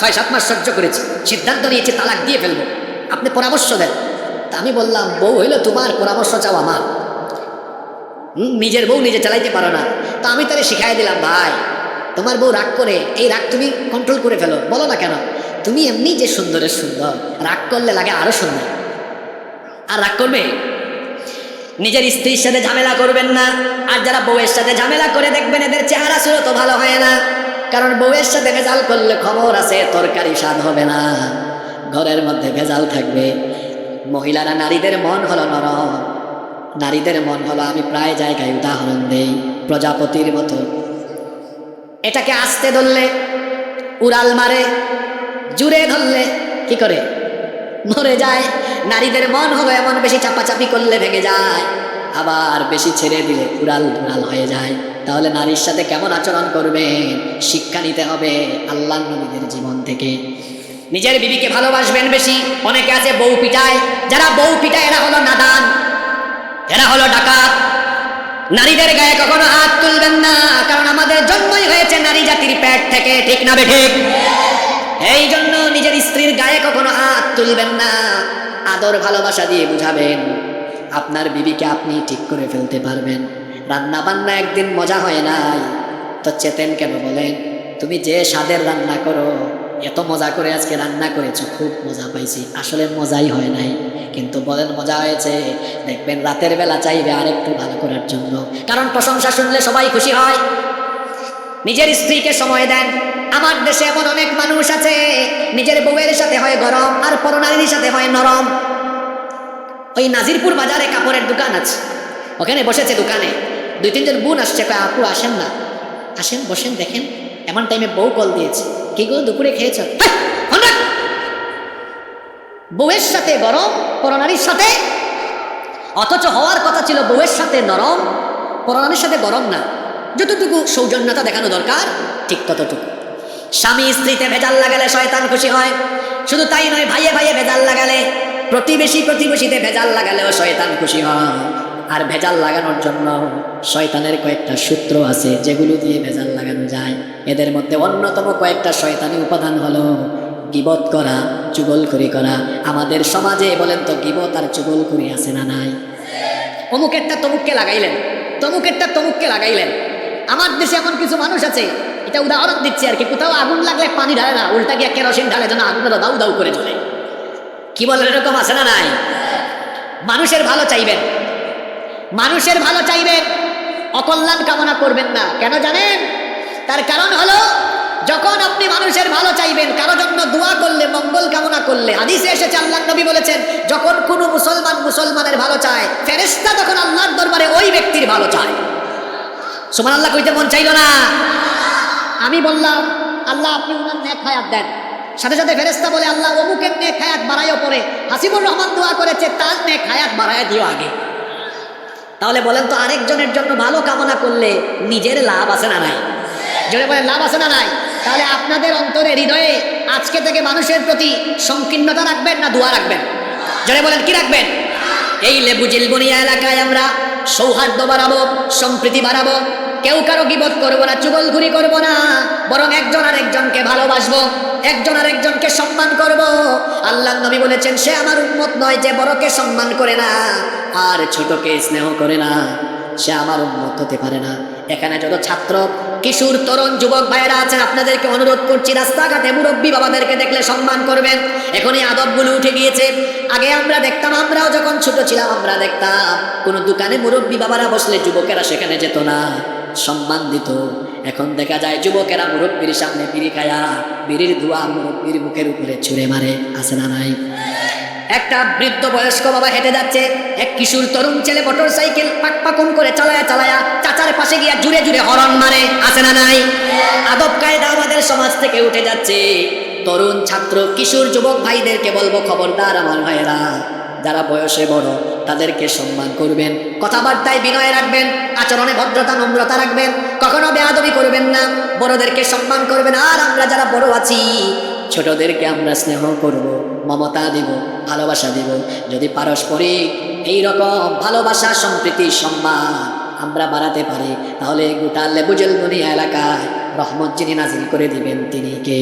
6-7 মাস সহ্য করেছি, সিদ্ধান্ত নিয়েছি তালাক দিয়ে ফেলবো, আপনি পরামর্শ দেন। তা আমি বললাম, বউ হইলো তোমার, পরামর্শ চাও আমার? নিজের বউ নিজে চালাইতে পারো না, তা আমি তাহলে শিখাই দিলাম, ভাই তোমার বউ রাগ করে, এই রাগ তুমি কন্ট্রোল করে ফেলো। বলো না কেন, তুমি এমনি যে সুন্দরের সুন্দর, রাগ করলে লাগে আরো সুন্দর। আর রাগ করবে? নিজের স্ত্রীর সাথে ঝামেলা করবেন না। আর যারা বউয়ের সাথে ঝামেলা করে দেখবেন এদের চেহারা সুরত ভালো হয় না, কারণ বউয়ের সাথে ভেজাল করলে খবর আছে, তরকারি স্বাদ হবে না, ঘরের মধ্যে ভেজাল থাকবে। মহিলারা, নারীদের মন হলো নরম, নারীদের মন হলো, আমি প্রায় জায়গায় উদাহরণ দেই, প্রজাপতির মতো। এটাকে আস্তে ধরলে উড়াল মারে, জুড়ে ধরলে কি করে, মরে যায়। নারীদের মন হলো এমন, বেশি চাপাচাপি করলে ভেঙে যায়, আবার বেশি ছেড়ে দিলে উড়াল উড়াল হয়ে যায়। তাহলে নারীর সাথে কেমন আচরণ করবেন শিক্ষা নিতে হবে আল্লাহর নবীদের জীবন থেকে। নিজের বিবিকে ভালোবাসবেন বেশি। অনেকে আছে বউ পিটায়, যারা বউ পিটায় এরা হলো নাদান, এরা হলো ডাকাত। নারীদের গায়ে কখনো হাত তুলবেন না, কারণ আমাদের জন্মই হয়েছে নারী জাতির পেট থেকে, ঠিক না বেঠিক? এই জন্য নিজের স্ত্রীর গায়ে কখনো হাত তুলবেন না, আদর ভালোবাসা দিয়ে বুঝাবেন। আপনার বিবিকে আপনি ঠিক করে ফেলতে পারবেন। রান্না বান্না একদিন মজা হয় নাই তো চেতেন কেন বলেন? তুমি যে স্বাদের রান্না করো, এত মজা করে আজকে রান্না করেছো, খুব মজা পাইছি, আসলে মজাই হয় নাই, কিন্তু বলেন মজা হয়েছে, দেখবেন রাতের বেলা চাইবে আরেকটু ভালো করার জন্য, কারণ প্রশংসা শুনলে সবাই খুশি হয়। নিজের স্ত্রীকে সময় দেন। আমার দেশে এমন অনেক মানুষ আছে, নিজের বউয়ের সাথে হয় গরম আর পরনারীর সাথে হয় নরম। ওই নাজিরপুর বাজারে কাপড়ের দোকান আছে, ওখানে বসেছে দোকানে, 2-3 জন বোন আসছে, কয় আপু আসেন না, আসেন বসেন দেখেন। এমন টাইমে বউ কল দিয়েছে, কি গো দুপুরে খেয়েছ? বউয়ের সাথে গরম, পরনারীর সাথে, অথচ হওয়ার কথা ছিল বউয়ের সাথে নরম, পরনারীর সাথে গরম না। যতটুকু সৌজন্যতা দেখানো দরকার ঠিক ততটুকু। স্বামী স্ত্রীতে ভেজাল লাগালে শয়তান খুশি হয়। শুধু তাই নয়, ভাইয়ে ভাইয়ে ভেজাল লাগালে, প্রতিবেশীতে ভেজাল লাগালেও শয়তান খুশি হয়। আর ভেজাল লাগানোর জন্য শয়তানের কয়েকটা সূত্র আছে যেগুলো দিয়ে ভেজাল লাগানো যায়। এদের মধ্যে অন্যতম কয়েকটা শয়তানি উপাদান হলো গীবত করা, চুগলখড়ি করা। আমাদের সমাজে বলেন তো গীবত আর চুগলখড়ি আছে না নাই? অমুকেরটা তমুককে লাগাইলেন, তমুকেরটা তমুককে লাগাইলেন। আমার দেশে এমন কিছু মানুষ আছে, এটা উদাহরণ দিচ্ছি আর কি, কোথাও আগুন লাগলে পানি ঢালে না, উল্টা গিয়ে কেরোসিন ঢালে, যেন আগুনটা দাউ দাউ করে জ্বলে। কি বলেন, এরকম আছে না নাই? মানুষের ভালো চাইবেন, মানুষের ভালো চাইবেন, অকল্যাণ কামনা করবেন না। কেন জানেন? তার কারণ হলো, যখন আপনি মানুষের ভালো চাইবেন, কারো জন্য দোয়া করলে, মঙ্গল কামনা করলে, হাদিসে এসেছে আল্লাহর নবী বলেছেন, যখন কোনো মুসলমান মুসলমানের ভালো চায়, ফেরেশতা তখন আল্লাহর দরবারে ওই ব্যক্তির ভালো চায়। সুবহানাল্লাহ কইতে মন চাইলো না? আমি বললাম, আল্লাহ আপনি উনার নেক হায়াত দেন। সাথে সাথে ফেরেশতা বলে, আল্লাহ অমুকের নেক হায়াত বাড়াইও পরে, হাসিবুর রহমান দোয়া করেছে তার নেক হায়াত বাড়াইয়া দিও আগে। তাহলে বলেন তো, আরেকজনের জন্য ভালো কামনা করলে নিজের লাভ আছে না নাই? জোরে বলেন, লাভ আছে না নাই? তাহলে আপনাদের অন্তরে, হৃদয়ে আজকে থেকে মানুষের প্রতি সংকীর্ণতা রাখবেন না দোয়া রাখবেন? জোরে বলেন, কি রাখবেন? এই লেবু জিলবনিয়া এলাকায় আমরা সৌহার্দ্য বাড়াবো, সম্প্রীতি বাড়াবো। কেউ কারো গীবত করবো না, চুগলখড়ি করবো না, বরং একজন আরেকজনকে ভালোবাসবো, একজন আরেকজনকে সম্মান করব। আল্লাহর নবী বলেছেন, সে আমার উম্মত নয় যে বড়কে সম্মান করে না আর ছোটকে স্নেহ করে না, সে আমার উম্মত হতে পারে না। এখানে যত ছাত্র, কিশোর, তরুণ, যুবক ভাইয়েরা আছেন, আপনাদেরকে অনুরোধ করছি, রাস্তাঘাটে মুরব্বী বাবাদেরকে দেখলে সম্মান করবেন। এখন এই আদবগুলো উঠে গিয়েছে। আগে আমরা দেখতাম, আমরাও যখন ছোট ছিলাম আমরা দেখতাম, কোনো দোকানে মুরব্বী বাবারা বসলে যুবকেরা সেখানে যেত না, সম্মান দিত। এখন দেখা যায় যুবকেরা মুরব্বীর সামনে বিড়ি খায়া, বিড়ির ধোঁয়া মুরব্বীর মুখের উপরে ছুঁড়ে মারে। আছে না নাই? একটা বৃদ্ধ বয়স্ক বাবা হেঁটে যাচ্ছে, এক কিশোর তরুণ ছেলে মোটর সাইকেল পাক পাকুম করে চালায়া চালায়া চাচার পাশে গিয়া জুড়ে জুড়ে হরন মারে। আছে না নাই? আদব কায়দা আমাদের সমাজ থেকে উঠে যাচ্ছে। তরুণ, ছাত্র, কিশোর, যুবক ভাইদেরকে বলবো, খবরদার আমার ভাইয়েরা, যারা বয়সে বড় তাদেরকে সম্মান করবেন, কথাবার্তায় বিনয় রাখবেন, আচরণে ভদ্রতা নম্রতা রাখবেন, কখনো বেয়াদবি করবেন না, বড়দেরকে সম্মান করবেন। আর আমরা যারা বড় আছি, ছোটদেরকে আমরা স্নেহ করব, মমতা দিব, ভালোবাসা দিব। যদি পারস্পরিক এইরকম ভালোবাসা, সম্প্রীতি, সম্মান আমরা বাড়াতে পারি, তাহলে গোটা লেবু জিলবনিয়া এলাকায় রহমত যিনি নাজিল করে দিবেন তিনি কে?